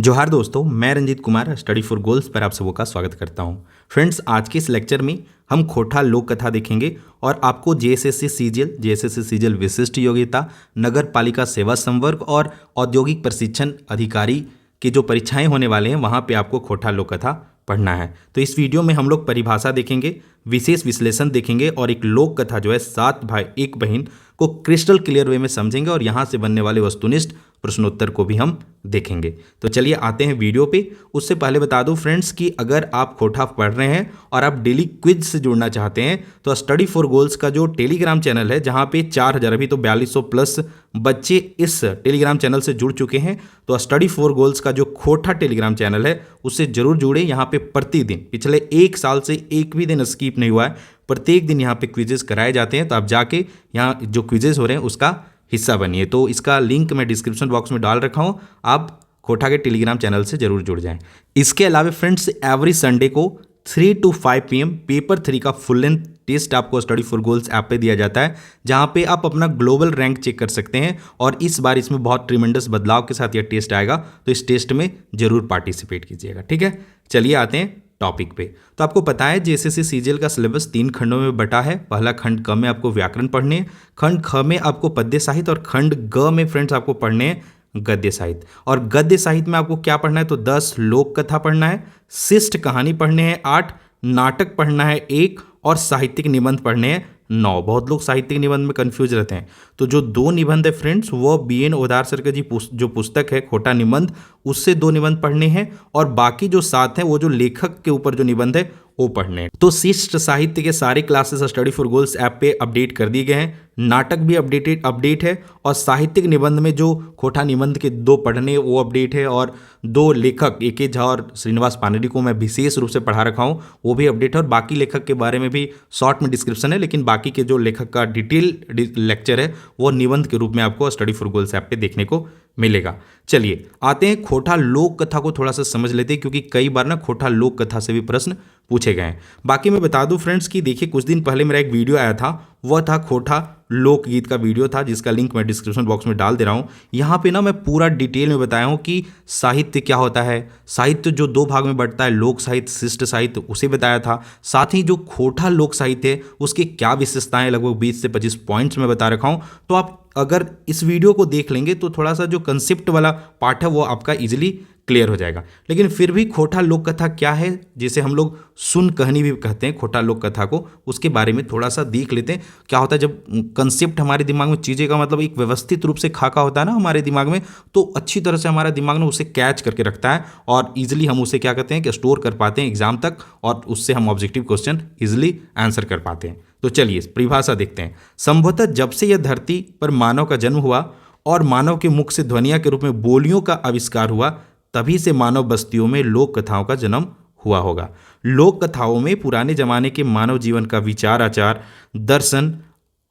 जोहार दोस्तों, मैं Ranjit Kumar study for goals पर आप सबों का स्वागत करता हूं। फ्रेंड्स, आज के इस लेक्चर में हम खोटा लोक कथा देखेंगे और आपको जेएसएससी सीजीएल विशिष्ट योग्यता, नगर पालिका सेवा संवर्ग और औद्योगिक प्रशिक्षण अधिकारी की जो परीक्षाएं होने वाले हैं वहां पे आपको खोटा लोक कथा पढ़ना है। तो इस वीडियो में हम लोग परिभाषा देखेंगे, विशेष विश्लेषण देखेंगे और एक लोक कथा जो है 7 भाई 1 बहन को क्रिस्टल क्लियर वे में समझेंगे और यहाँ से बनने वाले वस्तुनिष्ठ प्रश्नोत्तर को भी हम देखेंगे। तो चलिए आते हैं वीडियो पे। उससे पहले बता दूं फ्रेंड्स कि अगर आप खोटा पढ़ रहे हैं और आप डेली क्विज से जुड़ना चाहते हैं तो स्टडी फॉर गोल्स का जो टेलीग्राम चैनल है, जहां पे 4000 अभी तो 4200 प्लस बच्चे इस टेलीग्राम चैनल से जुड़ चुके हैं, तो स्टडी फॉर गोल्स का जो खोटा टेलीग्राम चैनल है उससे जरूर जुड़े। यहाँ पे प्रतिदिन पिछले 1 साल से एक भी दिन स्किप नहीं हुआ है, प्रत्येक दिन यहाँ पे क्विजेस कराए जाते हैं। तो आप जाके यहाँ जो क्विजेस हो रहे हैं उसका हिस्सा बनिए। तो इसका लिंक मैं डिस्क्रिप्शन बॉक्स में डाल रखा हूँ, आप खोटा के टेलीग्राम चैनल से जरूर जुड़ जाएं। इसके अलावा फ्रेंड्स, एवरी संडे को 3 to 5 PM पेपर 3 का फुल लेंथ टेस्ट आपको स्टडी फॉर गोल्स ऐप पे दिया जाता है, जहां पे आप अपना ग्लोबल रैंक चेक कर सकते हैं। और इस बार इसमें बहुत ट्रिमेंडस बदलाव के साथ यह टेस्ट आएगा, तो इस टेस्ट में जरूर पार्टिसिपेट कीजिएगा। ठीक है, चलिए आते हैं टॉपिक पे। तो आपको पता है जेएसएससी सीजीएल का सिलेबस 3 खंडों में बटा है। पहला खंड क में आपको व्याकरण पढ़ने हैं, खंड ख में आपको पद्य साहित्य और खंड ग में फ्रेंड्स आपको पढ़ने हैं गद्य साहित्य। और गद्य साहित्य में आपको क्या पढ़ना है, तो 10 लोक कथा पढ़ना है, शिष्ट कहानी पढ़ने हैं 8, नाटक पढ़ना है 1 और साहित्यिक निबंध पढ़ने हैं 9। बहुत लोग साहित्यिक निबंध में कंफ्यूज रहते हैं, तो जो 2 निबंध है फ्रेंड्स वो बीएन ओदार सर का जी जो पुस्तक है खोटा निबंध, उससे 2 निबंध पढ़ने हैं और बाकी जो 7 हैं वो जो लेखक के ऊपर जो निबंध है वो पढ़ने हैं। तो शिष्ट साहित्य के सारे classes study for goals app पे अपडेट कर दिए गए हैं, नाटक भी अपडेट है और साहित्यिक निबंध में जो खोटा निबंध के 2 पढ़ने वो अपडेट है और 2 लेखक ए.के. झा और श्रीनिवास पानेरी को मैं विशेष रूप से पढ़ा रखा हूँ, वो भी अपडेट है। और बाकी लेखक के बारे में भी शॉर्ट में डिस्क्रिप्शन है, लेकिन बाकी के जो लेखक का डिटेल लेक्चर है वो निबंध के रूप में आपको स्टडी फॉर गोल्स ऐप पे देखने को मिलेगा। चलिए आते हैं खोटा लोक कथा को थोड़ा सा समझ लेते हैं, क्योंकि कई बार ना खोटा लोक कथा से भी प्रश्न पूछे गए हैं। बाकी मैं बता दूं फ्रेंड्स कि देखिए, कुछ दिन पहले मेरा एक वीडियो आया था, वह था खोटा लोकगीत का वीडियो था, जिसका लिंक मैं डिस्क्रिप्शन बॉक्स में डाल दे रहा हूँ। यहाँ पे ना मैं पूरा डिटेल में बताया हूँ कि साहित्य क्या होता है, साहित्य जो 2 भाग में बढ़ता है, लोक साहित्य शिष्ट साहित्य, उसे बताया था। साथ ही जो खोटा लोक साहित्य है उसकी क्या विशेषताएं, लगभग 20 से 25 पॉइंट्स में बता रखा हूँ। तो आप अगर इस वीडियो को देख लेंगे तो थोड़ा सा जो कंसेप्ट वाला पार्ट है वो आपका इजीली क्लियर हो जाएगा। लेकिन फिर भी खोटा लोक कथा क्या है, जिसे हम लोग सुन कहानी भी कहते हैं खोटा लोक कथा को, उसके बारे में थोड़ा सा देख लेते हैं। क्या होता है जब कंसेप्ट हमारे दिमाग में, चीज़ें का मतलब एक व्यवस्थित रूप से खाका होता है ना हमारे दिमाग में, तो अच्छी तरह से हमारा दिमाग ने उसे कैच करके रखता है और ईजिली हम उसे क्या कहते हैं कि स्टोर कर पाते हैं एग्जाम तक, और उससे हम ऑब्जेक्टिव क्वेश्चन ईजिली आंसर कर पाते हैं। तो चलिए परिभाषा देखते हैं। संभवतः जब से यह धरती पर मानव का जन्म हुआ और मानव के मुख से ध्वनिया के रूप में बोलियों का आविष्कार हुआ, तभी से मानव बस्तियों में लोक कथाओं का जन्म हुआ होगा। लोक कथाओं में पुराने जमाने के मानव जीवन का विचार आचार, दर्शन,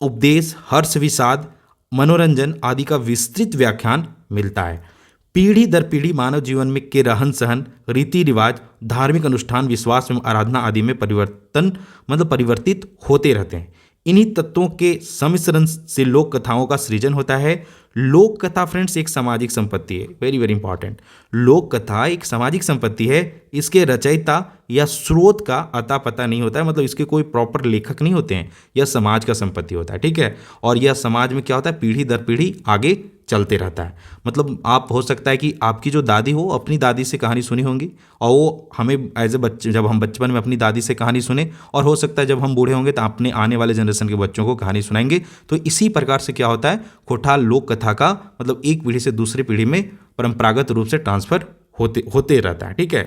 उपदेश, हर्ष विषाद, मनोरंजन आदि का विस्तृत व्याख्यान मिलता है। पीढ़ी दर पीढ़ी मानव जीवन में के रहन सहन, रीति रिवाज, धार्मिक अनुष्ठान, विश्वास एवं आराधना आदि में परिवर्तित होते रहते हैं। इन्हीं तत्वों के सम्मिश्रण से लोक कथाओं का सृजन होता है। लोक कथा फ्रेंड्स एक सामाजिक संपत्ति है, वेरी वेरी इंपॉर्टेंट। लोक कथा एक सामाजिक संपत्ति है। इसके रचयिता या स्रोत का अता पता नहीं होता है, मतलब इसके कोई प्रॉपर लेखक नहीं होते हैं, यह समाज का संपत्ति होता है। ठीक है, और यह समाज में क्या होता है, पीढ़ी दर पीढ़ी आगे चलते रहता है। मतलब आप हो सकता है कि आपकी जो दादी हो अपनी दादी से कहानी सुनी होंगी और वो हमें एज ए बच्चे, जब हम बचपन में अपनी दादी से कहानी सुने, और हो सकता है जब हम बूढ़े होंगे तो अपने आने वाले जनरेशन के बच्चों को कहानी सुनाएंगे। तो इसी प्रकार से क्या होता है, खोटा लोक कथा का मतलब एक पीढ़ी से दूसरी पीढ़ी में परंपरागत रूप से ट्रांसफर होते रहता है। ठीक है,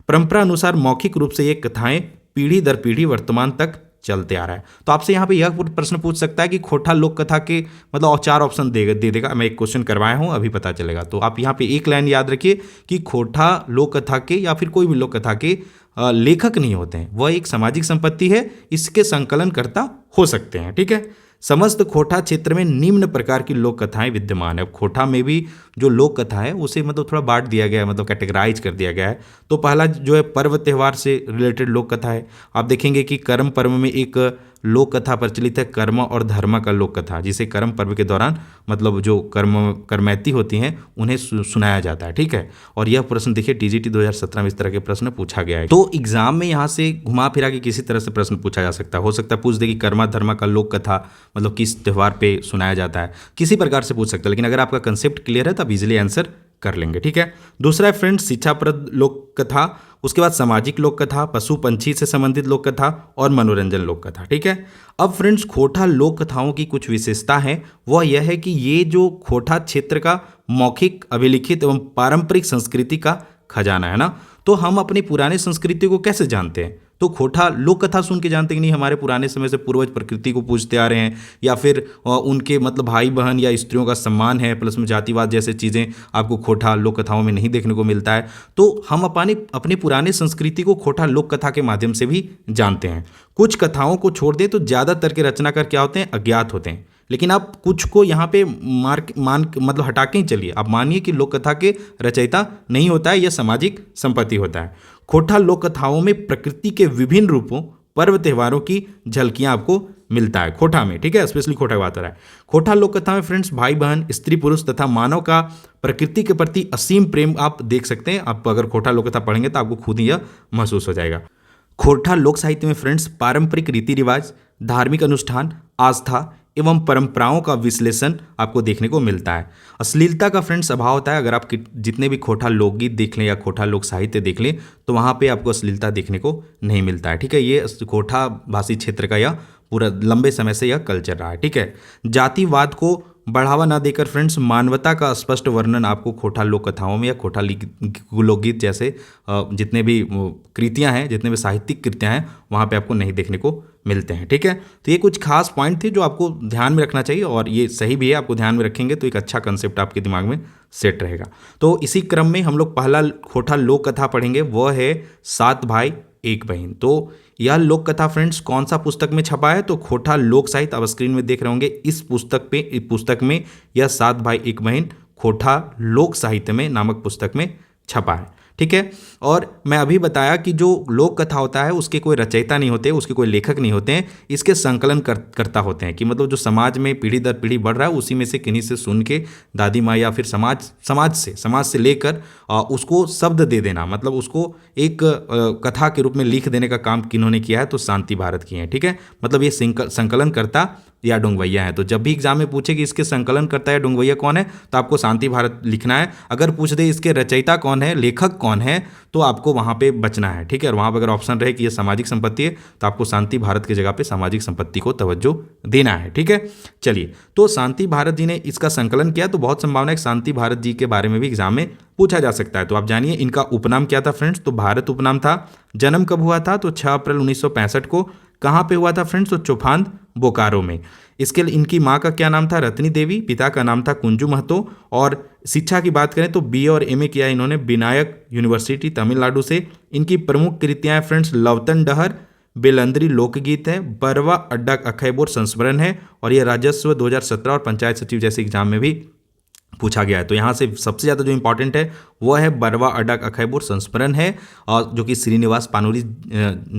परंपरा अनुसार मौखिक रूप से ये कथाएं पीढ़ी दर पीढ़ी वर्तमान तक चलते आ रहा है। तो आपसे यहाँ पे यह प्रश्न पूछ सकता है कि खोटा लोक कथा के मतलब और 4 ऑप्शन दे देगा। मैं एक क्वेश्चन करवाया हूँ, अभी पता चलेगा। तो आप यहाँ पे एक लाइन याद रखिए कि खोटा लोक कथा के या फिर कोई भी लोक कथा के लेखक नहीं होते हैं, वह एक सामाजिक संपत्ति है, इसके संकलनकर्ता हो सकते हैं। ठीक है, समस्त खोटा क्षेत्र में निम्न प्रकार की लोक कथाएं विद्यमान है। खोटा में भी जो लोक कथा है उसे मतलब थोड़ा बांट दिया गया है, मतलब कैटेगराइज कर दिया गया है। तो पहला जो है पर्व त्यौहार से रिलेटेड लोक कथा है। आप देखेंगे कि कर्म पर्व में एक लोक कथा प्रचलित है कर्म और धर्म का लोक कथा, जिसे कर्म पर्व के दौरान मतलब जो कर्मैती होती हैं उन्हें सुनाया जाता है। ठीक है, और यह प्रश्न देखिए टीजीटी 2017 में इस तरह के प्रश्न पूछा गया है। तो एग्जाम में यहाँ से घुमा फिरा के किसी तरह से प्रश्न पूछा जा सकता है। हो सकता है पूछ दे कि कर्मा धर्मा का लोक कथा मतलब किस त्यौहार पे सुनाया जाता है, किसी प्रकार से पूछ सकता है। लेकिन अगर आपका कंसेप्ट क्लियर है तो आप इजीली आंसर कर लेंगे। ठीक है, दूसरा है फ्रेंड्स शिक्षाप्रद लोक कथा, उसके बाद सामाजिक लोक कथा, पशु पंछी से संबंधित लोक कथा और मनोरंजन लोक कथा। ठीक है, अब फ्रेंड्स खोटा लोक कथाओं की कुछ विशेषता है, वह यह है कि ये जो खोटा क्षेत्र का मौखिक अभिलिखित एवं पारंपरिक संस्कृति का खजाना है ना। तो हम अपनी पुरानी संस्कृति को कैसे जानते हैं? तो खोटा लोक कथा सुन के जानते कि नहीं हमारे पुराने समय से पूर्वज प्रकृति को पूजते आ रहे हैं, या फिर उनके मतलब भाई बहन या स्त्रियों का सम्मान है, प्लस में जातिवाद जैसे चीज़ें आपको खोटा लोक कथाओं में नहीं देखने को मिलता है। तो हम अपनी पुरानी संस्कृति को खोटा लोक कथा के माध्यम से भी जानते हैं। कुछ कथाओं को छोड़ दें तो ज़्यादातर के रचनाकार क्या होते हैं? अज्ञात होते हैं। लेकिन आप कुछ को यहाँ पे मतलब हटा के ही चलिए, आप मानिए कि लोक कथा के रचयिता नहीं होता है, यह सामाजिक संपत्ति होता है। खोटा लोक कथाओं में प्रकृति के विभिन्न रूपों, पर्व त्योहारों की झलकियां आपको मिलता है खोटा में। ठीक है, स्पेशली खोटा की बात हो रहा है। खोटा लोक कथा में फ्रेंड्स भाई बहन, स्त्री पुरुष तथा मानव का प्रकृति के प्रति असीम प्रेम आप देख सकते हैं। आप अगर खोटा लोक कथा पढ़ेंगे तो आपको खुद ही यह महसूस हो जाएगा। खोटा लोक साहित्य में फ्रेंड्स पारंपरिक रीति रिवाज, धार्मिक अनुष्ठान, आस्था एवं परंपराओं का विश्लेषण आपको देखने को मिलता है। अश्लीलता का फ्रेंड्स अभाव होता है। अगर आप जितने भी खोटा लोकगीत देख लें या खोटा लोक साहित्य देख लें तो वहाँ पे आपको अश्लीलता देखने को नहीं मिलता है। ठीक है, ये खोटा भाषी क्षेत्र का यह पूरा लंबे समय से यह कल्चर रहा है। ठीक है, जातिवाद को बढ़ावा ना देकर फ्रेंड्स मानवता का स्पष्ट वर्णन आपको खोटा लोक कथाओं में या खोटा लोकगीत जैसे जितने भी कृतियां हैं, जितने भी साहित्यिक कृतियां हैं, वहाँ पे आपको नहीं देखने को मिलते हैं। ठीक है, तो ये कुछ खास पॉइंट थे जो आपको ध्यान में रखना चाहिए, और ये सही भी है। आपको ध्यान में रखेंगे तो एक अच्छा कंसेप्ट आपके दिमाग में सेट रहेगा। तो इसी क्रम में हम लोग पहला खोटा लोक कथा पढ़ेंगे, वह है 7 भाई एक बहन। तो यह लोक कथा फ्रेंड्स कौन सा पुस्तक में छपा है? तो खोटा लोक साहित्य, आप स्क्रीन में देख रहे होंगे इस पुस्तक में यह 7 भाई एक बहन खोटा लोक साहित्य में नामक पुस्तक में छपा है। ठीक है, और मैं अभी बताया कि जो लोक कथा होता है उसके कोई रचयिता नहीं होते, उसके कोई लेखक नहीं होते हैं, इसके संकलन करता होते हैं कि मतलब जो समाज में पीढ़ी दर पीढ़ी बढ़ रहा है उसी में से किन्हीं से सुन के दादी माँ या फिर समाज से लेकर उसको शब्द दे देना, मतलब उसको एक कथा के रूप में लिख देने का काम किन्होंने किया है? तो शांति भारत की है। ठीक है, मतलब ये संकलन करता या डोंगवैया है। तो जब भी एग्जाम में पूछे कि इसके संकलन करता है डोंगवैया कौन है, तो आपको शांति भारत लिखना है। अगर पूछ दे इसके रचयिता कौन है, लेखक कौन है, तो आपको वहाँ पे बचना है। ठीक है, और वहाँ पर अगर ऑप्शन रहे कि ये सामाजिक संपत्ति है तो आपको शांति भारत की जगह पे सामाजिक संपत्ति को तवज्जो देना है। ठीक है, चलिए, तो शांति भारत जी ने इसका संकलन किया, तो बहुत संभावना है शांति भारत जी के बारे में भी एग्जाम में पूछा जा सकता है। तो आप जानिए इनका उपनाम क्या था फ्रेंड्स? तो भारत उपनाम था। जन्म कब हुआ था? तो 6 अप्रैल 1965 को। कहाँ पे हुआ था फ्रेंड्स? तो चौफांद बोकारो में। इसके लिए इनकी माँ का क्या नाम था? रत्नी देवी। पिता का नाम था कुंजू महतो। और शिक्षा की बात करें तो बीए और एमए किया इन्होंने विनायक यूनिवर्सिटी तमिलनाडु से। इनकी प्रमुख कृतियाँ फ्रेंड्स लवतन डहर, बेलंदरी लोकगीत है, बरवा अड्डा अखैबोर संस्मरण है, और ये राजस्व 2017 और पंचायत सचिव जैसे एग्जाम में भी पूछा गया है। तो यहाँ से सबसे ज़्यादा जो इंपॉर्टेंट है वह है बरवा अड्डा अखैबोर संस्मरण है, और जो कि श्रीनिवास पानूरी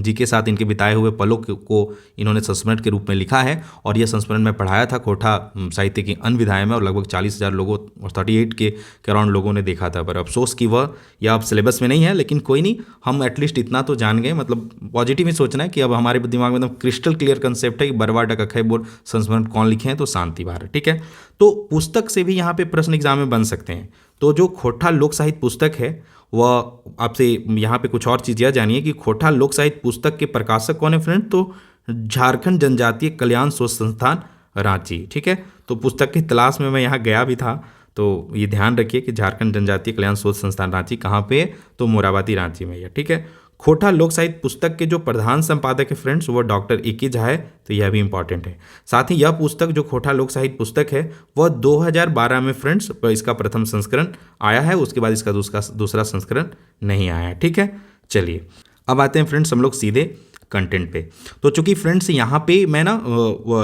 जी के साथ इनके बिताए हुए पलों को इन्होंने संस्मरण के रूप में लिखा है। और यह संस्मरण मैं पढ़ाया था खोटा साहित्य की अन्य विधाएं में, और लगभग 40,000 लोगों और 38 के अराउंड लोगों ने देखा था। पर अफसोस कि वह यह अब सिलेबस में नहीं है, लेकिन कोई नहीं, हम एटलीस्ट इतना तो जान गए। मतलब पॉजिटिव ही सोचना है कि अब हमारे दिमाग में एकदम क्रिस्टल क्लियर कंसेप्ट है कि बरवा अड्डा अखैबोर संस्मरण कौन लिखे हैं? तो शांति भारत। ठीक है, तो पुस्तक से भी यहाँ पे प्रश्न एग्जाम में बन सकते हैं। तो जो खोटा लोक साहित्य पुस्तक है वह आपसे यहाँ पे कुछ और चीज़ यह जानिए कि खोटा लोक साहित्य पुस्तक के प्रकाशक कौन है फ्रेंड? तो झारखंड जनजातीय कल्याण शोध संस्थान रांची। ठीक है, तो पुस्तक की तलाश में मैं यहाँ गया भी था, तो ये ध्यान रखिए कि झारखंड जनजातीय कल्याण शोध संस्थान रांची कहाँ पे है? तो मोराबादी रांची में है। ठीक है, खोटा लोक साहित्य पुस्तक के जो प्रधान संपादक है फ्रेंड्स वो डॉक्टर ए.के. झा है, तो यह भी इंपॉर्टेंट है। साथ ही यह पुस्तक जो खोटा लोक साहित्य पुस्तक है वह 2012 में फ्रेंड्स इसका प्रथम संस्करण आया है, उसके बाद इसका दूसरा संस्करण नहीं आया है। ठीक है, चलिए अब आते हैं फ्रेंड्स हम लोग सीधे कंटेंट पे। तो चूंकि फ्रेंड्स यहाँ पे मैं ना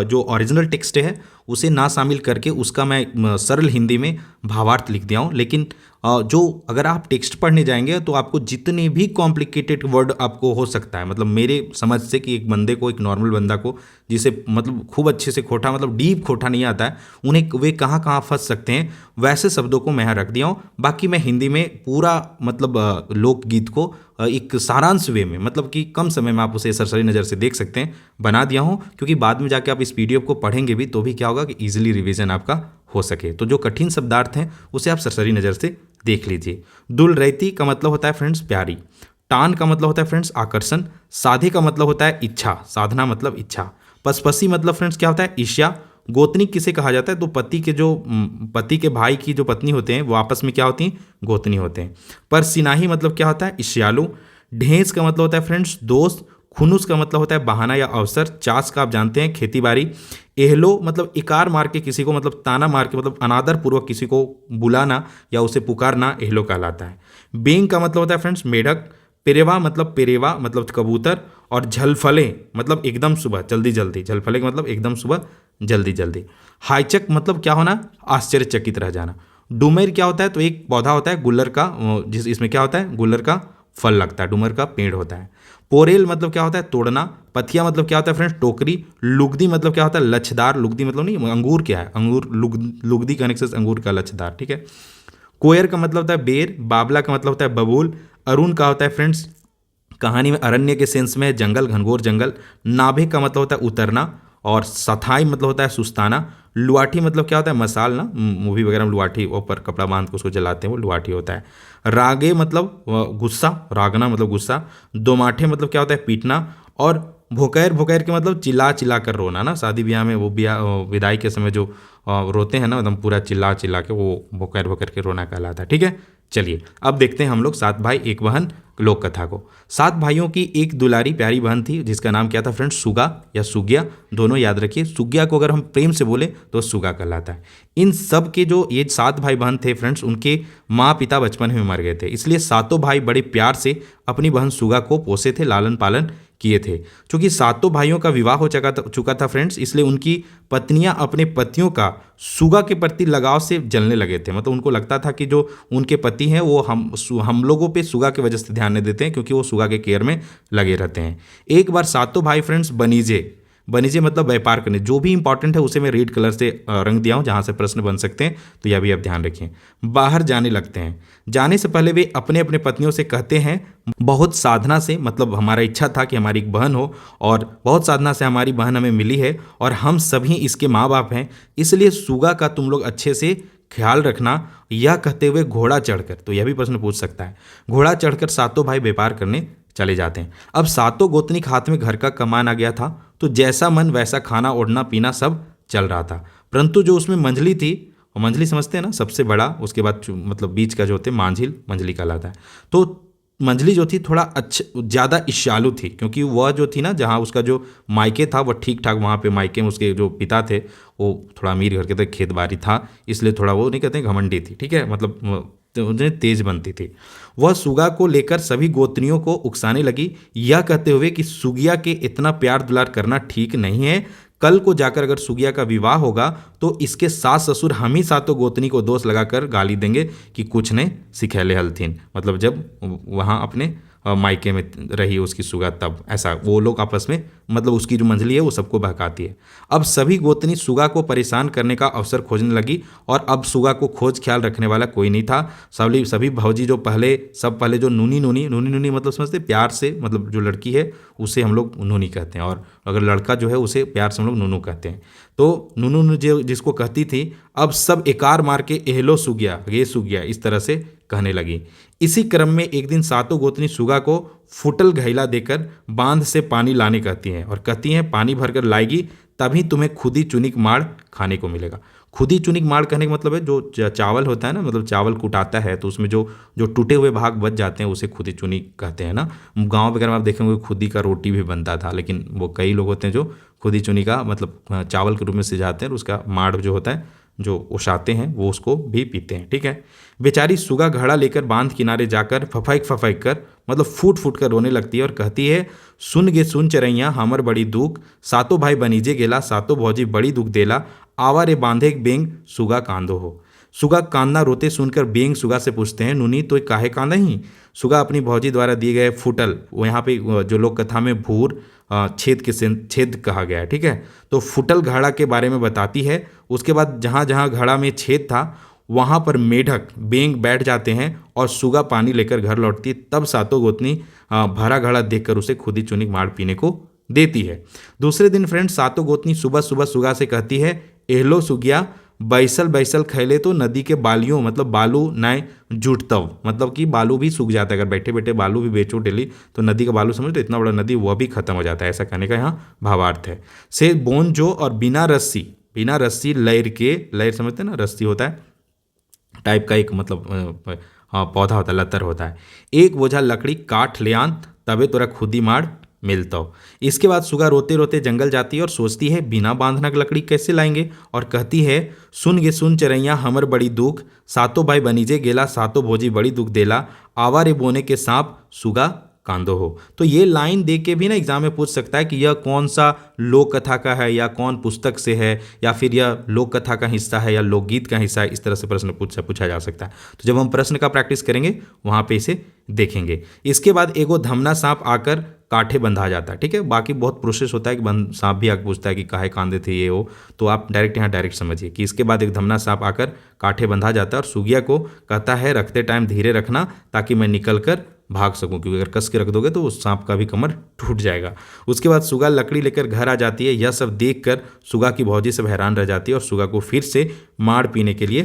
जो ओरिजिनल टेक्स्ट है उसे ना शामिल करके उसका मैं सरल हिंदी में भावार्थ लिख दिया हूँ। लेकिन जो अगर आप टेक्स्ट पढ़ने जाएंगे तो आपको जितने भी कॉम्प्लिकेटेड वर्ड आपको हो सकता है, मतलब मेरे समझ से कि एक बंदे को, एक नॉर्मल बंदा को जिसे मतलब खूब अच्छे से खोटा, मतलब डीप खोटा नहीं आता है, उन्हें वे कहाँ कहाँ फंस सकते हैं, वैसे शब्दों को मैं यहाँ रख दिया हूँ। बाकी मैं हिंदी में पूरा मतलब लोकगीत को एक सारांश वे में, मतलब कि कम समय में आप उसे सरसरी नज़र से देख सकते हैं, बना दिया हूँ। क्योंकि बाद में जाके आप इस पीडीएफ को पढ़ेंगे भी तो भी क्या होगा कि ईजिली रिवीजन आपका हो सके। तो जो कठिन शब्दार्थ हैं उसे आप सरसरी नज़र से देख लीजिए। दुल रैती का मतलब होता है फ्रेंड्स प्यारी। टान का मतलब होता है फ्रेंड्स आकर्षण। साधे का मतलब होता है इच्छा, साधना मतलब इच्छा। पसपसी मतलब फ्रेंड्स क्या होता है ईर्ष्या। गोतनी किसे कहा जाता है, तो पति के भाई की जो पत्नी होते हैं वो आपस में क्या होती हैं, गोतनी होते हैं। पर सिनाही मतलब क्या होता है ईर्ष्यालु। ढेंस का मतलब होता है फ्रेंड्स दोस्त। खुनुस का मतलब होता है बहाना या अवसर। चास का आप जानते हैं खेती बाड़ी। एहलो मतलब इकार मार के किसी को, मतलब ताना मार के, मतलब अनादर पूर्वक किसी को बुलाना या उसे पुकारना एहलो कहलाता है। बेंग का मतलब होता है फ्रेंड्स मेढक। पेरेवा मतलब कबूतर। और झलफले मतलब एकदम सुबह, जल्दी जल्दी। झलफले का मतलब एकदम सुबह, जल्दी जल्दी। हाईचक मतलब क्या होना, आश्चर्यचकित रह जाना। डुमेर क्या होता है, तो एक पौधा होता है गुल्लर का, इसमें क्या होता है, गुल्लर का फल लगता है, डुमर का पेड़ होता है। पोरेल मतलब क्या होता है तोड़ना। पथिया मतलब क्या होता है फ्रेंड्स टोकरी। लुगदी मतलब क्या होता है लच्छदार। लुगदी मतलब नहीं, अंगूर क्या है, अंगूर, लुगदी का नेक्सस अंगूर का लच्छदार, ठीक है। कोयर का मतलब होता है बेर। बाबला का मतलब होता है बबूल। अरुण का होता है फ्रेंड्स कहानी में अरण्य के सेंस में जंगल, घनघोर जंगल। नाभे का मतलब होता है उतरना। और सथाई मतलब होता है सुस्ताना। लुआठी मतलब क्या होता है मसाल ना, मूवी वगैरह में लुआठी ऊपर कपड़ा बांध के उसको जलाते हैं, वो लुआठी होता है। रागे मतलब गुस्सा, रागना मतलब गुस्सा। दोमाठे मतलब क्या होता है पीटना। और भोकैर, भोकैर के मतलब चिल्ला चिल्ला कर रोना ना, शादी ब्याह में वो ब्याह विदाई के समय जो रोते हैं ना, एकदम पूरा चिल्ला चिल्ला के, वो भोकैर भोकैर के रोना कहलाता है, ठीक है। चलिए अब देखते हैं हम लोग सात भाई एक बहन लोक कथा को। सात भाइयों की एक दुलारी प्यारी बहन थी जिसका नाम क्या था फ्रेंड्स सुगा या सुगिया, दोनों याद रखिए। सुगिया को अगर हम प्रेम से बोले तो सुगा कहलाता है। इन सब के जो ये सात भाई बहन थे फ्रेंड्स, उनके माँ पिता बचपन में मर गए थे, इसलिए सातों भाई बड़े प्यार से अपनी बहन सुगा को पोसे थे, लालन पालन किए थे। क्योंकि सातों भाइयों का विवाह हो चुका था फ्रेंड्स, इसलिए उनकी पत्नियां अपने पतियों का सुगा के प्रति लगाव से जलने लगे थे। मतलब उनको लगता था कि जो उनके पति हैं वो हम लोगों पे सुगा की वजह से ध्यान नहीं देते हैं, क्योंकि वो सुगा के केयर में लगे रहते हैं। एक बार सातों भाई फ्रेंड्स बनीजे मतलब व्यापार करने, जो भी इंपॉर्टेंट है उसे मैं रेड कलर से रंग दिया हूँ जहाँ से प्रश्न बन सकते हैं, तो यह भी आप ध्यान रखिए। बाहर जाने लगते हैं। जाने से पहले वे अपने अपने पत्नियों से कहते हैं, बहुत साधना से, मतलब हमारा इच्छा था कि हमारी एक बहन हो और बहुत साधना से हमारी बहन हमें मिली है और हम सभी इसके माँ बाप हैं, इसलिए सुगा का तुम लोग अच्छे से ख्याल रखना। यह कहते हुए घोड़ा चढ़कर, तो यह भी प्रश्न पूछ सकता है, घोड़ा चढ़कर सातों भाई व्यापार करने चले जाते हैं। अब सातों गोतनी के हाथ में घर का कमान आ गया था, तो जैसा मन वैसा खाना ओढ़ना पीना सब चल रहा था। परंतु जो उसमें मंझली थी, और मंझली समझते हैं ना, सबसे बड़ा, उसके बाद मतलब बीच का जो होते हैं मंझली कहलाता है। तो मंझली जो थी थोड़ा ज़्यादा ईर्ष्यालु थी, क्योंकि वह जो थी ना, जहाँ उसका जो मायके था वह ठीक ठाक, वहाँ पे मायके में उसके जो पिता थे वो थोड़ा अमीर घर के थे, खेत बाड़ी था, इसलिए थोड़ा वो नहीं कहते घमंडी थी, ठीक है, मतलब तो उन्हें तेज बनती थी। वह सुगा को लेकर सभी गोतनियों को उकसाने लगी, यह कहते हुए कि सुगिया के इतना प्यार दुलार करना ठीक नहीं है। कल को जाकर अगर सुगिया का विवाह होगा तो इसके सास ससुर हम ही सातों गोतनी को दोष लगाकर गाली देंगे कि कुछ ने सिखैले हलथिन, मतलब जब वहाँ अपने मायके में रही उसकी सुगा, तब ऐसा वो लोग आपस में, मतलब उसकी जो मंझली है वो सबको बहकाती है। अब सभी गोतनी सुगा को परेशान करने का अवसर खोजने लगी और अब सुगा को खोज ख्याल रखने वाला कोई नहीं था। सभी भौजी जो पहले जो नूनी मतलब समझते प्यार से, मतलब जो लड़की है उसे हम लोग नूनी कहते हैं, और अगर लड़का जो है उसे प्यार से हम लोग नूनू कहते हैं। तो नूनू जो जिसको कहती थी, अब सब एकार मार के एहलो सुगिया, ये सुगिया इस तरह से कहने लगी। इसी क्रम में एक दिन सातों गोतनी सुगा को फुटल घैला देकर बांध से पानी लाने कहती हैं, और कहती हैं पानी भरकर लाएगी तभी तुम्हें खुदी चुनिक माड़ खाने को मिलेगा। खुदी चुनिक माड़ कहने का मतलब है जो चावल होता है ना, मतलब चावल कुटाता है तो उसमें जो टूटे हुए भाग बच जाते हैं उसे खुदी चुनिक कहते हैं ना। गांव वगैरह में आप देखेंगे खुदी का रोटी भी बनता था, लेकिन वो कई लोग होते हैं जो खुदी चुनी का मतलब चावल के रूप में सिजाते हैं और उसका माड़ जो होता है जो उशाते हैं वो उसको भी पीते हैं, ठीक है। बेचारी सुगा घड़ा लेकर बांध किनारे जाकर फफाइक कर मतलब फूट कर रोने लगती है और कहती है, सुन गे सुन चरैया हमर बड़ी दुख, सातों भाई बनीजे गेला, सातों भौजी बड़ी दुख देला, आवा रे बांधे बेंग सुगा कांदो हो। सुगा कांदना रोते सुनकर बेंग सुगा से पूछते हैं, नुनी तो काहे कांदा ही। सुगा अपनी भौजी द्वारा दिए गए फुटल, वो यहाँ पे जो लोक कथा में भूर छेद के छेद कहा गया है, ठीक है। तो फुटल घड़ा के बारे में बताती है। उसके बाद जहाँ जहाँ घड़ा में छेद था वहाँ पर मेढक बेंग बैठ जाते हैं और सुगा पानी लेकर घर लौटती है। तब सातों गोतनी भरा घड़ा देखकर उसे खुदी चुनिक माड़ पीने को देती है। दूसरे दिन फ्रेंड्स सातों गोतनी सुबह सुबह सुगा से कहती है, एहलो सुगिया बैसल बैसल खैले तो नदी के बालियों, मतलब बालू नाय जुटतव, मतलब कि बालू भी सूख जाता है। अगर बैठे बैठे बालू भी बेचो डेली तो नदी का बालू समझ तो इतना बड़ा नदी वह भी खत्म हो जाता है, ऐसा कहने का यहाँ भावार्थ है। से बोन जो और बिना रस्सी लैर के, लैर समझते हैं ना, रस्सी होता है टाइप का एक, मतलब पौधा होता है, लतर होता है। एक बोझा लकड़ी काट ले आन तबे तोरा खुदी माड़ मिलता हो। इसके बाद सुगा रोते रोते जंगल जाती है और सोचती है बिना बांधना की लकड़ी कैसे लाएंगे, और कहती है, सुन गे सुन चरैया हमर बड़ी दुख, सातों भाई बनीजे गेला सातों भोजी बड़ी दुख देला, आवा रे बोने के सांप सुगा कांदो हो। तो ये लाइन दे के भी ना एग्जाम में पूछ सकता है कि यह कौन सा लोक कथा का है या कौन पुस्तक से है, या फिर यह लोक कथा का हिस्सा है या लोकगीत का हिस्सा है। इस तरह से प्रश्न पूछा जा सकता है। तो जब हम प्रश्न का प्रैक्टिस करेंगे वहाँ पे इसे देखेंगे। इसके बाद एगो धमना सांप आकर काठे बंधा जाता है, ठीक है। बाकी बहुत प्रोसेस होता है कि सांप भी आकर पूछता है कि काहे कांदे थे ये हो, तो आप डायरेक्ट समझिए कि इसके बाद एक धमना सांप आकर काठे बंधा जाता है और सुगिया को कहता है रखते टाइम धीरे रखना ताकि मैं निकल कर भाग सकूं, क्योंकि अगर कस के रख दोगे तो उस सांप का भी कमर टूट जाएगा। उसके बाद सुगा लकड़ी लेकर घर आ जाती है। यह सब देखकर सुगा की भौजी सब हैरान रह जाती है और सुगा को फिर से माड़ पीने के लिए,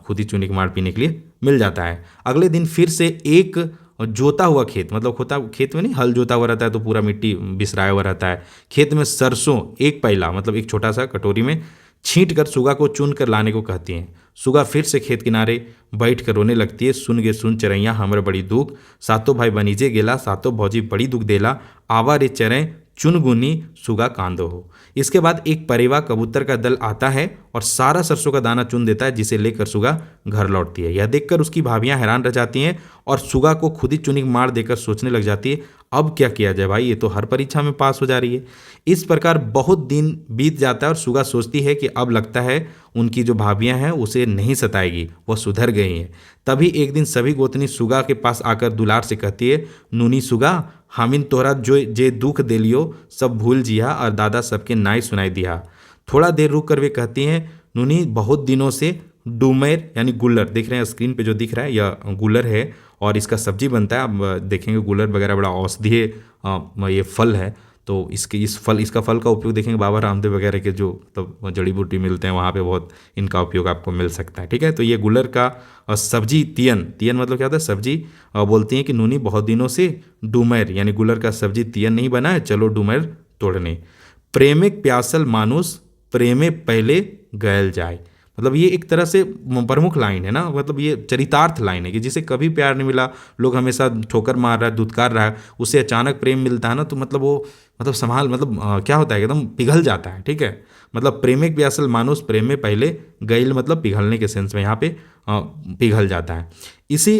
खुदी चुनी के माड़ पीने के लिए मिल जाता है। अगले दिन फिर से एक जोता हुआ खेत, मतलब होता खेत में नहीं हल जोता हुआ रहता है तो पूरा मिट्टी बिसराया हुआ रहता है। खेत में सरसों एक पैला, मतलब एक छोटा सा कटोरी में छींट कर सुगा को चुन कर लाने को कहती हैं। सुगा फिर से खेत किनारे बैठ कर रोने लगती है, सुन गे सुन चरैया हमर बड़ी दुख, सातों भाई बनीजे गेला सातों भौजी बड़ी दुख देला, आवा रे चरें चुनगुनी सुगा कांदो हो। इसके बाद एक परेवा कबूतर का दल आता है और सारा सरसों का दाना चुन देता है, जिसे लेकर सुगा घर लौटती है। यह देखकर उसकी भाभियां हैरान रह जाती हैं और सुगा को खुद ही चुनिक मार देकर सोचने लग जाती है, अब क्या किया जाए भाई, ये तो हर परीक्षा में पास हो जा रही है। इस प्रकार बहुत दिन बीत जाता है और सुगा सोचती है कि अब लगता है उनकी जो भाभियां हैं उसे नहीं सताएगी, वह सुधर गई हैं। तभी एक दिन सभी गोतनी सुगा के पास आकर दुलार से कहती है, नूनी सुगा हामिन तोहरा जो जे दुख देलियो सब भूल जिया और दादा सबके नाई सुनाई दिया। थोड़ा देर रुक कर वे कहती हैं, नूनी बहुत दिनों से डूमेर यानी गुल्लर, देख रहे हैं स्क्रीन पे जो दिख रहा है यह गुल्लर है और इसका सब्जी बनता है। आप देखेंगे गुल्लर वगैरह बड़ा औषधीय ये फल है, तो इसका फल का उपयोग देखेंगे बाबा रामदेव वगैरह के जो मतलब जड़ी बूटी मिलते हैं वहाँ पे बहुत इनका उपयोग आपको मिल सकता है, ठीक है। तो ये गुल्लर का सब्जी तियन मतलब क्या होता है सब्जी, बोलती हैं कि नूनी बहुत दिनों से डूमर यानी गुल्लर का सब्जी तियन नहीं बना है, चलो डूमर तोड़ने। प्रेमिक प्यासल मानुस प्रेमे पहले गयल जाए, मतलब ये एक तरह से प्रमुख लाइन है ना, मतलब ये चरितार्थ लाइन है कि जिसे कभी प्यार नहीं मिला, लोग हमेशा ठोकर मार रहा है, धुतकार रहा है, उससे अचानक प्रेम मिलता है ना, तो मतलब वो क्या होता है एकदम पिघल जाता है, ठीक है। मतलब प्रेमिक प्यासल मानुस प्रेम में पहले गईल, मतलब पिघलने के सेंस में यहाँ पे पिघल जाता है। इसी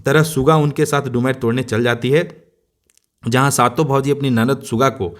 तरह सुगा उनके साथ डूमर तोड़ने चल जाती है, जहाँ सातों भौजी अपनी ननद सुगा को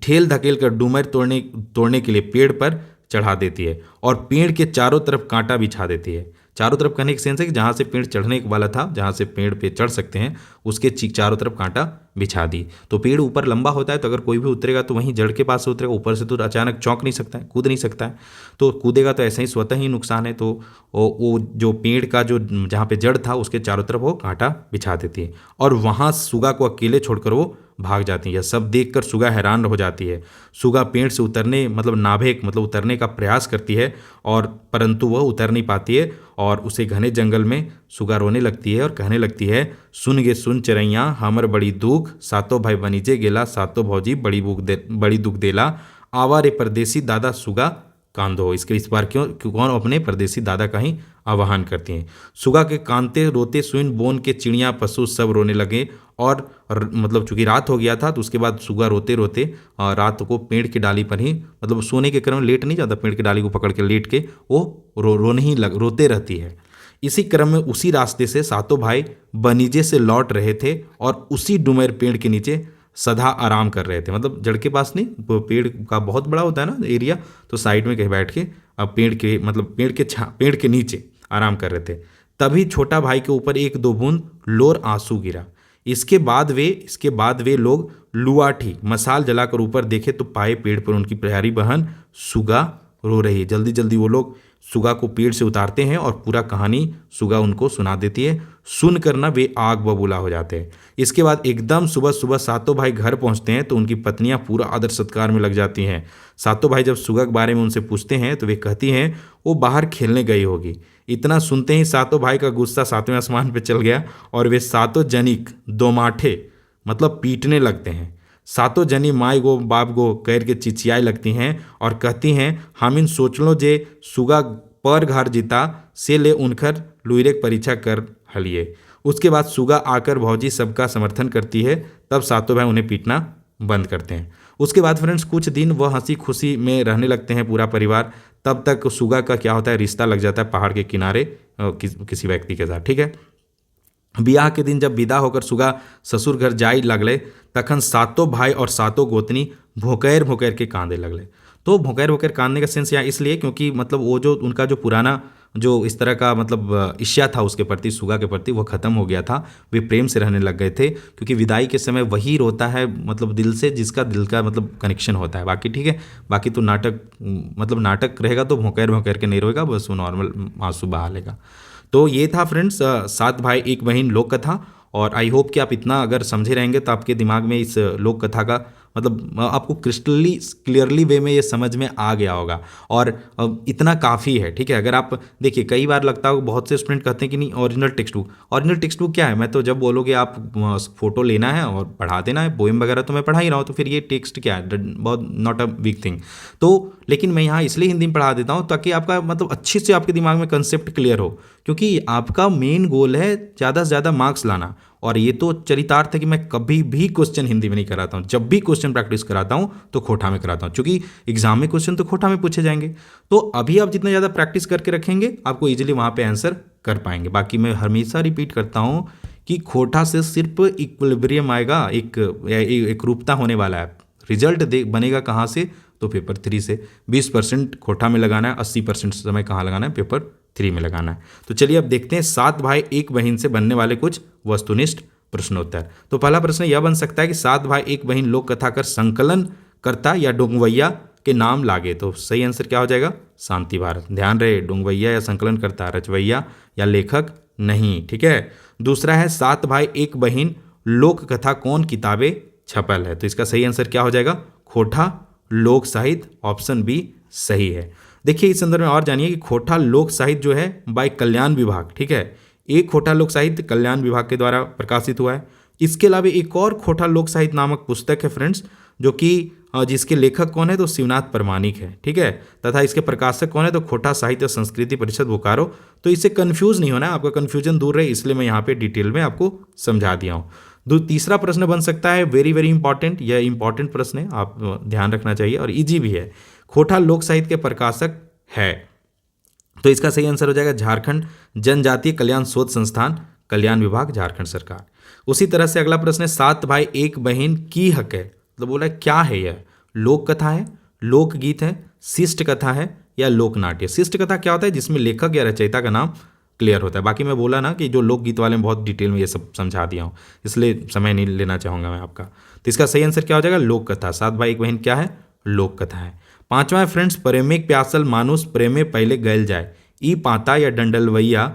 ठेल धकेल कर डूमर तोड़ने के लिए पेड़ पर चढ़ा देती है और पेड़ के चारों तरफ कांटा बिछा देती है। चारों तरफ कहने की सेंस है कि जहाँ से पेड़ चढ़ने वाला था, जहाँ से पेड़ पे चढ़ सकते हैं, उसके चारों तरफ कांटा बिछा दी। तो पेड़ ऊपर लंबा होता है, तो अगर कोई भी उतरेगा तो वहीं जड़ के पास से उतरेगा, ऊपर से तो अचानक चौंक नहीं सकता है, कूद नहीं सकता है, तो कूदेगा तो ऐसे ही स्वतः ही नुकसान है। तो वो जो पेड़ का जो जहाँ पे जड़ था उसके चारों तरफ वो कांटा बिछा देती है और वहाँ सुगा को अकेले छोड़कर वो भाग जाती है। यह सब देखकर सुगा हैरान हो जाती है। सुगा पेड़ से उतरने मतलब नाभेक मतलब उतरने का प्रयास करती है और परंतु वह उतर नहीं पाती है और उसे घने जंगल में सुगा रोने लगती है और कहने लगती है, सुन गे सुन चरैया हमर बड़ी दुख, सातों भाई बनीजे गेला सातों भौजी बड़ी दुख देला, आवा रे परदेसी दादा सुगा कांदो। इसके इस बार कौन अपने परदेसी दादा का ही आवाहन करती हैं। सुगा के कांते रोते सुन बोन के चिड़िया पशु सब रोने लगे और मतलब चूंकि रात हो गया था तो उसके बाद सुगा रोते रोते रात को पेड़ की डाली पर ही मतलब सोने के क्रम में लेट नहीं जाता, पेड़ की डाली को पकड़ के लेट के वो रोते रहती है। इसी क्रम में उसी रास्ते से सातों भाई बनीजे से लौट रहे थे और उसी डुमेर पेड़ के नीचे सदा आराम कर रहे थे। मतलब जड़ के पास नहीं, वो पेड़ का बहुत बड़ा होता है ना एरिया, तो साइड में कहीं बैठ के अब पेड़ के नीचे आराम कर रहे थे। तभी छोटा भाई के ऊपर एक दो बूंद लोर आंसू गिरा। इसके बाद वे लोग लुआठी मसाल जलाकर ऊपर देखे तो पाए पेड़ पर उनकी प्यारी बहन सुगा रो रही है। जल्दी जल्दी वो लोग सुगा को पेड़ से उतारते हैं और पूरा कहानी सुगा उनको सुना देती है। सुनकर ना वे आग बबूला हो जाते हैं। इसके बाद एकदम सुबह सुबह सातों भाई घर पहुंचते हैं तो उनकी पत्नियां पूरा आदर सत्कार में लग जाती हैं। सातों भाई जब सुगा के बारे में उनसे पूछते हैं तो वे कहती हैं वो बाहर खेलने गई होगी। इतना सुनते ही सातों भाई का गुस्सा सातवें आसमान पे चल गया और वे सातों जनिक दोमाठे मतलब पीटने लगते हैं। सातों जनी माई गो बाप गो कैर के चिचियाई लगती हैं और कहती हैं हम इन सोच लो जे सुगा पर घर जीता से ले उनकर लुइरेक परीक्षा कर हलिए। उसके बाद सुगा आकर भौजी सबका समर्थन करती है। तब सातों भाई उन्हें पीटना बंद करते हैं। उसके बाद फ्रेंड्स कुछ दिन वह हंसी खुशी में रहने लगते हैं पूरा परिवार। तब तक सुगा का क्या होता है, रिश्ता लग जाता है पहाड़ के किनारे किसी व्यक्ति के साथ। ठीक है, बियाह के दिन जब विदा होकर सुगा ससुर घर जाई लगले तखन सातों भाई और सातों गोतनी भोकैर भोकैर के कांदे लगले। तो भोकैर भोकैर कांदने का सेंस यहाँ इसलिए क्योंकि मतलब वो जो उनका जो पुराना जो इस तरह का मतलब इच्छा था उसके प्रति, सुगा के प्रति, वो ख़त्म हो गया था। वे प्रेम से रहने लग गए थे क्योंकि विदाई के समय वही रोता है मतलब दिल से जिसका दिल का मतलब कनेक्शन होता है। बाकी ठीक है, बाकी तो नाटक रहेगा तो भोंकैर भोंकैर के नहीं रोएगा, बस वो नॉर्मल आंसू बहा लेगा। तो ये था फ्रेंड्स सात भाई एक बहन लोक कथा। और आई होप कि आप इतना अगर समझे रहेंगे तो आपके दिमाग में इस लोक कथा का मतलब आपको क्लियरली वे में ये समझ में आ गया होगा और इतना काफ़ी है। ठीक है, अगर आप देखिए कई बार लगता है बहुत से स्टूडेंट कहते हैं कि नहीं ओरिजिनल टेक्स्ट बुक क्या है। मैं तो जब बोलोगे आप फोटो लेना है और पढ़ा देना है, पोएम वगैरह तो मैं पढ़ा ही रहा हूँ, तो फिर ये टेक्स्ट क्या है, बहुत नॉट अ बिग थिंग। तो लेकिन मैं यहाँ इसलिए हिंदी में पढ़ा देता हूँ ताकि आपका मतलब अच्छे से आपके दिमाग में कंसेप्ट क्लियर हो, क्योंकि आपका मेन गोल है ज़्यादा से ज़्यादा मार्क्स लाना। और ये तो चरितार्थ है कि मैं कभी भी क्वेश्चन हिंदी में नहीं कराता हूँ। जब भी क्वेश्चन प्रैक्टिस कराता हूँ तो खोटा में कराता हूँ, क्योंकि एग्जाम में क्वेश्चन तो खोटा में पूछे जाएंगे। तो अभी आप जितना ज़्यादा प्रैक्टिस करके रखेंगे आपको इजीली वहाँ पे आंसर कर पाएंगे। बाकी मैं हमेशा रिपीट करता हूँ कि खोटा से सिर्फ इक्विलिब्रियम आएगा, एक रूपता होने वाला है। रिजल्ट बनेगा कहाँ से, तो पेपर 3 से। 20% खोटा में लगाना है, 80% समय कहाँ लगाना है, पेपर 3 में लगाना है। तो चलिए अब देखते हैं सात भाई एक बहन से बनने वाले कुछ वस्तुनिष्ठ प्रश्नोत्तर। तो पहला प्रश्न यह बन सकता है कि सात भाई एक बहन लोक कथा कर संकलन करता या डोंगवैया के नाम लागे। तो सही आंसर क्या हो जाएगा, शांति भारत। ध्यान रहे, डोंगवैया या संकलन करता, रचवैया या लेखक नहीं। ठीक है, दूसरा है सात भाई एक बहन लोक कथा कौन किताबें छपल है। तो इसका सही आंसर क्या हो जाएगा, खोटा लोक साहित्य, ऑप्शन बी सही है। देखिए इस संदर्भ में और जानिए कि खोटा लोक साहित्य जो है बाय कल्याण विभाग, ठीक है, एक खोटा लोक साहित्य कल्याण विभाग के द्वारा प्रकाशित हुआ है। इसके अलावा एक और खोटा लोक साहित्य नामक पुस्तक है फ्रेंड्स, जो कि जिसके लेखक कौन है, तो शिवनाथ प्रमाणिक है। ठीक है, तथा इसके प्रकाशक कौन है, तो खोटा साहित्य संस्कृति परिषद बोकारो। तो इससे कंफ्यूज नहीं होना है, आपका कंफ्यूजन दूर रहे, इसलिए मैं यहाँ पे डिटेल में आपको समझा दिया हूँ। तीसरा प्रश्न बन सकता है वेरी वेरी इंपॉर्टेंट, यह इंपॉर्टेंट प्रश्न है, आप ध्यान रखना चाहिए और इजी भी है। खोटा लोक साहित्य के प्रकाशक है, तो इसका सही आंसर हो जाएगा झारखंड जनजातीय कल्याण शोध संस्थान, कल्याण विभाग, झारखंड सरकार। उसी तरह से अगला प्रश्न है सात भाई एक बहन की हक है। तो बोला क्या है यह, लोक कथा है, लोकगीत है, शिष्ट कथा है या लोकनाट्य। शिष्ट कथा क्या होता है, जिसमें लेखक या रचयिता का नाम क्लियर होता है। बाकी मैं बोला ना कि जो लोकगीत वाले में बहुत डिटेल में ये सब समझा दिया हूँ, इसलिए समय नहीं लेना चाहूँगा मैं आपका। तो इसका सही आंसर क्या हो जाएगा, लोक कथा। सात भाई एक बहन क्या है, लोक कथा है। पांचवा है फ्रेंड्स प्रेमिक प्यासल मानुस प्रेमे पहले गैल जाए, ई पाता या डंडलवैया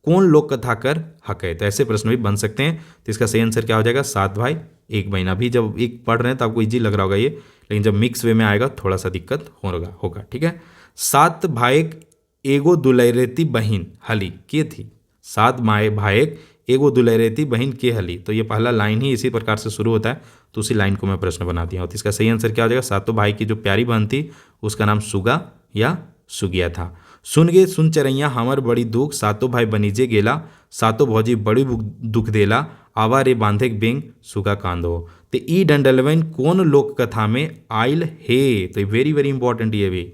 कौन लोक कथा कर हक है। तो ऐसे प्रश्न भी बन सकते हैं। तो इसका सही आंसर क्या हो जाएगा, सात भाई एक बहन। अभी जब एक पढ़ रहे हैं तो आपको इजी लग रहा होगा ये, लेकिन जब मिक्स वे में आएगा थोड़ा सा दिक्कत होगा। ठीक है, सात भाइक एगो दुलैरेती बहन हली के थी। सात भाइक एगो दुलैरेती बहन के हली। तो ये पहला लाइन ही इसी प्रकार से शुरू होता है, तो उसी लाइन को मैं प्रश्न बना दिया हूँ। तो इसका सही आंसर क्या हो जाएगा, सातों भाई की जो प्यारी बहन थी उसका नाम सुगा या सुगिया था। सुन गे सुन चरैया हमर बड़ी दुख, सातों भाई बनीजे गेला, सातों भौजी बड़ी दुख देला, आवा रे बांधे बेंग सुगा कांदो। तो ई डंडलवन कौन लोक कथा में आयल है। तो वेरी वेरी इंपॉर्टेंट ये भी,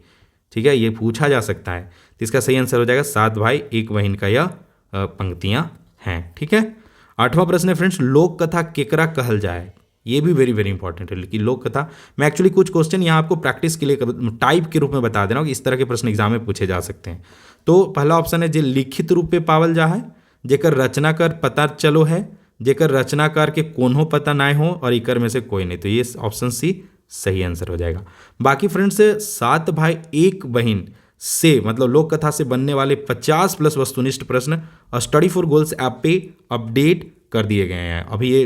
ठीक है, ये पूछा जा सकता है। तो इसका सही आंसर हो जाएगा सात भाई एक बहन का यह पंक्तियां हैं। ठीक है, आठवां प्रश्न है फ्रेंड्स लोक कथा केकरा कहल जाए। ये भी वेरी वेरी इंपॉर्टेंट है। कि लोक कथा मैं एक्चुअली कुछ क्वेश्चन यहाँ आपको प्रैक्टिस के लिए टाइप के रूप में बता दे रहा हूँ कि इस तरह के प्रश्न एग्जाम में पूछे जा सकते हैं। तो पहला ऑप्शन है जे लिखित रूप में पावल जा है, जेकर रचनाकार पता चलो है, जेकर रचनाकार के कोनो पता ना हो और इकर में से कोई नहीं। तो ये ऑप्शन सी सही आंसर हो जाएगा। बाकी फ्रेंड्स 7 भाई 1 बहन से मतलब लोक कथा से बनने वाले 50+ वस्तुनिष्ठ प्रश्न स्टडी फॉर गोल्स ऐप पे अपडेट कर दिए गए हैं। अभी ये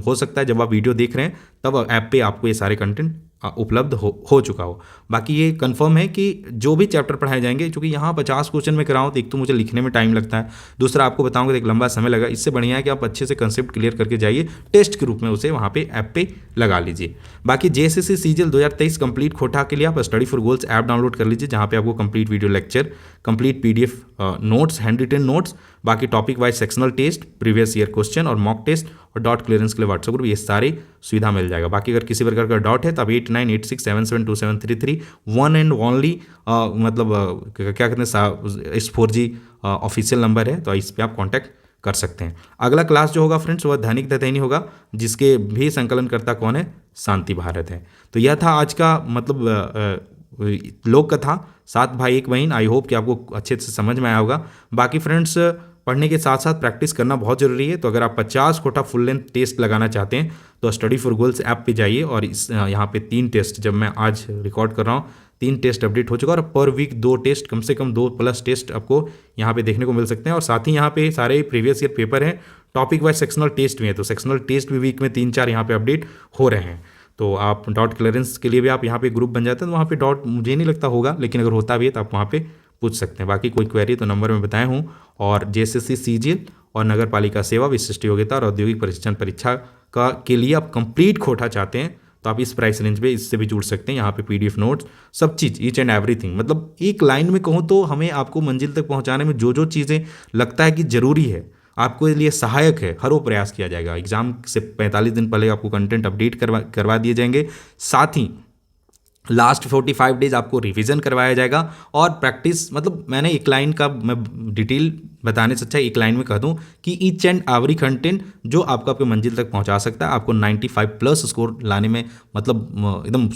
हो सकता है जब आप वीडियो देख रहे हैं तब ऐप पे आपको ये सारे कंटेंट उपलब्ध हो चुका हो। बाकी ये कंफर्म है कि जो भी चैप्टर पढ़ाए जाएंगे, क्योंकि यहाँ 50 क्वेश्चन में कराऊँ तो एक तो मुझे लिखने में टाइम लगता है, दूसरा आपको बताऊंगा तो एक लंबा समय लगा। इससे बढ़िया है कि आप अच्छे से कंसेप्ट क्लियर करके जाइए, टेस्ट के रूप में उसे वहाँ पे ऐप पे लगा लीजिए। बाकी जेएसएससी सीजीएल 2023 कंप्लीट खोटा के लिए आप study for goals app download कर लीजिए, जहाँ पे आपको complete video lecture, complete PDF notes, hand written notes, बाकी topic wise sectional test, previous year question और मॉक टेस्ट और डॉट क्लियरेंस के लिए व्हाट्सएप ग्रुप, ये सारी सुविधा मिल जाएगा। बाकी अगर किसी प्रकार का डॉट है तो आप 8986772733 वन एंड ओनली मतलब क्या कहते हैं इस 4G ऑफिशियल नंबर है, तो इस पर आप कॉन्टैक्ट कर सकते हैं। अगला क्लास जो होगा फ्रेंड्स वह दैनिक दथैनी होगा, जिसके भी संकलन करता कौन है, शांति भारत है। तो यह था आज का मतलब लोक कथा 7 भाई 1 बहन। आई होप कि आपको अच्छे से समझ में आया होगा। बाकी फ्रेंड्स पढ़ने के साथ साथ प्रैक्टिस करना बहुत ज़रूरी है। तो अगर आप 50 खोटा फुल लेंथ टेस्ट लगाना चाहते हैं तो स्टडी फॉर गोल्स ऐप पे जाइए और इस यहाँ पे 3 टेस्ट, जब मैं आज रिकॉर्ड कर रहा हूँ 3 टेस्ट अपडेट हो चुका है और पर वीक 2 टेस्ट, कम से कम 2+ टेस्ट आपको यहाँ पे देखने को मिल सकते हैं। और साथ ही यहाँ पे सारे प्रीवियस ईयर पेपर हैं, टॉपिक वाइज सेक्शनल टेस्ट भी हैं, तो सेक्शनल टेस्ट भी वीक में 3-4 यहाँ पे अपडेट हो रहे हैं। तो आप डॉट क्लियरेंस के लिए भी आप यहाँ पे ग्रुप बन जाते हैं, तो वहाँ पे डॉट मुझे नहीं लगता होगा, लेकिन अगर होता भी है तो आप वहाँ पे पूछ सकते हैं। बाकी कोई क्वेरी तो नंबर में बताया हूँ। और जेएसएससी सीजीएल और नगर पालिका सेवा, विशिष्ट योग्यता और औद्योगिक प्रशिक्षण परीक्षा का के लिए आप कंप्लीट खोटा चाहते हैं तो आप इस प्राइस रेंज पे इससे भी जुड़ सकते हैं। यहाँ पे पीडीएफ नोट्स, सब चीज़, ईच एंड एवरीथिंग, मतलब एक लाइन में कहूँ तो हमें आपको मंजिल तक पहुँचाने में जो जो चीज़ें लगता है कि ज़रूरी है, आपको लिए सहायक है, हर वो प्रयास किया जाएगा। एग्जाम से 45 दिन पहले आपको कंटेंट अपडेट करवा दिए जाएंगे। साथ ही लास्ट 45 डेज आपको रिवीजन करवाया जाएगा और प्रैक्टिस, मतलब मैंने एक लाइन का मैं डिटेल बताने से अच्छा एक लाइन में कह दूं कि ईच एंड एवरी कंटेंट जो आपको आपके मंजिल तक पहुंचा सकता है, आपको 95+ स्कोर लाने में मतलब एकदम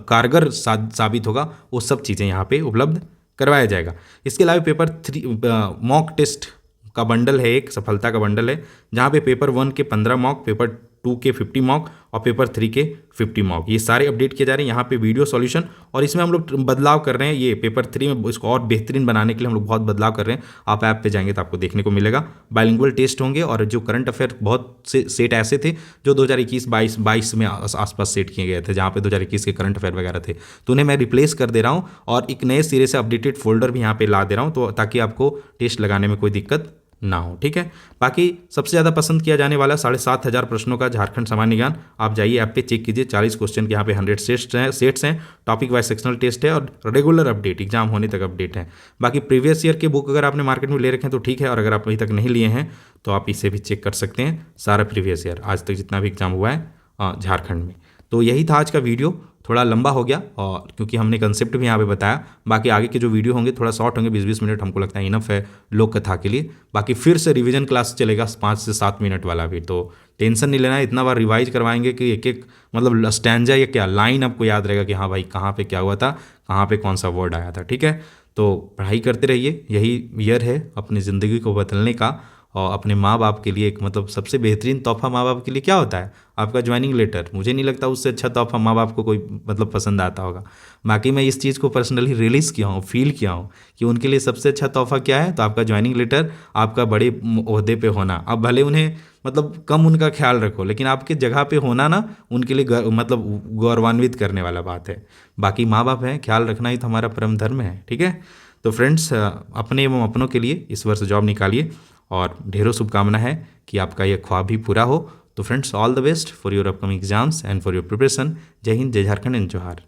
कारगर साबित होगा, वो सब चीज़ें यहाँ पे उपलब्ध करवाया जाएगा। इसके अलावा पेपर 3 मॉक टेस्ट का बंडल है, एक सफलता का बंडल है, जहाँ पे पेपर 1 के 15 मॉक, पेपर 2 के 50 मॉक और पेपर 3 के 50 मॉक, ये सारे अपडेट किए जा रहे हैं। यहाँ पे वीडियो सॉल्यूशन, और इसमें हम लोग बदलाव कर रहे हैं, ये पेपर 3 में इसको और बेहतरीन बनाने के लिए हम लोग बहुत बदलाव कर रहे हैं। आप ऐप पे जाएंगे तो आपको देखने को मिलेगा। बाइलिंगुअल टेस्ट होंगे और जो करंट अफेयर बहुत से सेट ऐसे थे जो 2021-22 में आसपास सेट किए गए थे, जहाँ पे 2021 के करंट अफेयर वगैरह थे, तो उन्हें मैं रिप्लेस कर दे रहा हूँ और एक नए सिरे से अपडेटेड फोल्डर भी यहाँ पे ला दे रहा हूँ, तो ताकि आपको टेस्ट लगाने में कोई दिक्कत ना हो। ठीक है। बाकी सबसे ज़्यादा पसंद किया जाने वाला 7,500 प्रश्नों का झारखंड सामान्य ज्ञान, आप जाइए ऐप पे चेक कीजिए। 40 क्वेश्चन के यहाँ पे 100 सेट्स हैं, टॉपिक वाइज सेक्शनल टेस्ट है और रेगुलर अपडेट, एग्जाम होने तक अपडेट है। बाकी प्रीवियस ईयर के बुक अगर आपने मार्केट में ले रखे हैं तो ठीक है, और अगर आप अभी तक नहीं लिए हैं तो आप इसे भी चेक कर सकते हैं, सारा प्रीवियस ईयर आज तक जितना भी एग्जाम हुआ है झारखंड में। तो यही था आज का वीडियो, थोड़ा लंबा हो गया और क्योंकि हमने कंसेप्ट भी यहाँ पे बताया। बाकी आगे के जो वीडियो होंगे थोड़ा शॉर्ट होंगे, 20-20 मिनट हमको लगता है इनफ है लोक कथा के लिए। बाकी फिर से रिवीजन क्लास चलेगा 5 से 7 मिनट वाला भी, तो टेंशन नहीं लेना है, इतना बार रिवाइज करवाएंगे कि एक एक मतलब स्टैंजा या क्या लाइन आपको याद रहेगा कि हाँ भाई कहाँ पे क्या हुआ था, कहाँ पे कौन सा वर्ड आया था। ठीक है, तो पढ़ाई करते रहिए, यही ईयर है अपनी ज़िंदगी को बदलने का। और अपने माँ बाप के लिए एक मतलब सबसे बेहतरीन तोहफा माँ बाप के लिए क्या होता है, आपका ज्वाइनिंग लेटर। मुझे नहीं लगता उससे अच्छा तोहफा माँ बाप को कोई मतलब पसंद आता होगा। बाकी मैं इस चीज़ को पर्सनली रिलीज़ किया हूँ, फील किया हूँ कि उनके लिए सबसे अच्छा तोहफा क्या है, तो आपका ज्वाइनिंग लेटर, आपका बड़े ओहदे पे होना। अब भले उन्हें मतलब कम उनका ख्याल रखो, लेकिन आपके जगह पे होना ना उनके लिए मतलब गौरवान्वित करने वाला बात है। बाकी माँ बाप हैं, ख्याल रखना ही तो हमारा परम धर्म है। ठीक है, तो फ्रेंड्स अपने एवं अपनों के लिए इस वर्ष जॉब निकालिए और ढेरों शुभकामना है कि आपका यह ख्वाब भी पूरा हो। तो friends all the best for your upcoming exams and for your preparation. जय हिंद, जय झारखंड एंड जोहार।